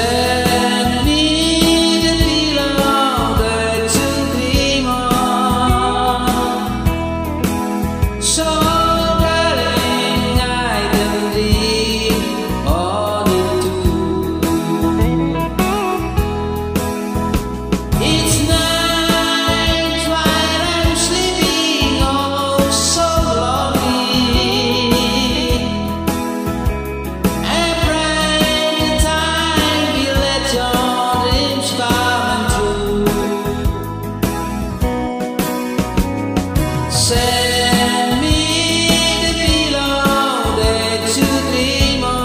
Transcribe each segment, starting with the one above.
Send me the pillow that to dream on. So darling, I can dream on it too. It's night while I'm sleeping, oh so lonely. I pray the time will let your dreams come true. Send me the pillow that you dream on.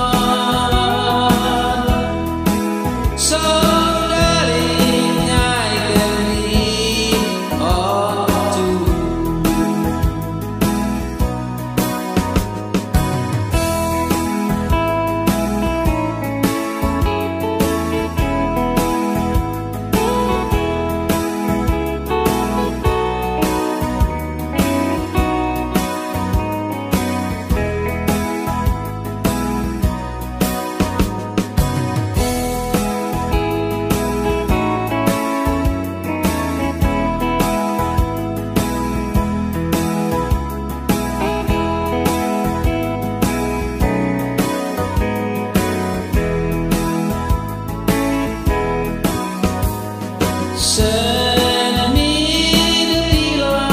So darling, I can dream on too. Send me the pillow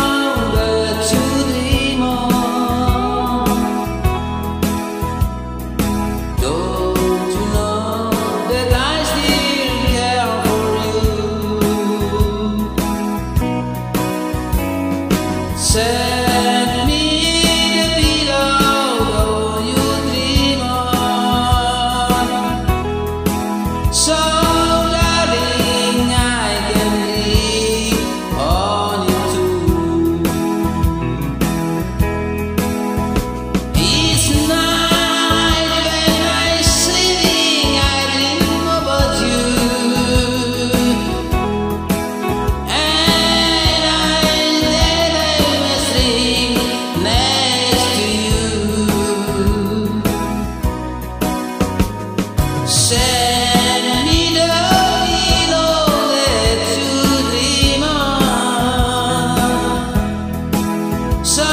that you dream on. Don't you know that I still care for you? Send me the pillow you dream on. So darling, I can dream on it too. Each night when I'm sleeping, I dream about you, and I must dream next to you. Send me the pillow that you dream on. So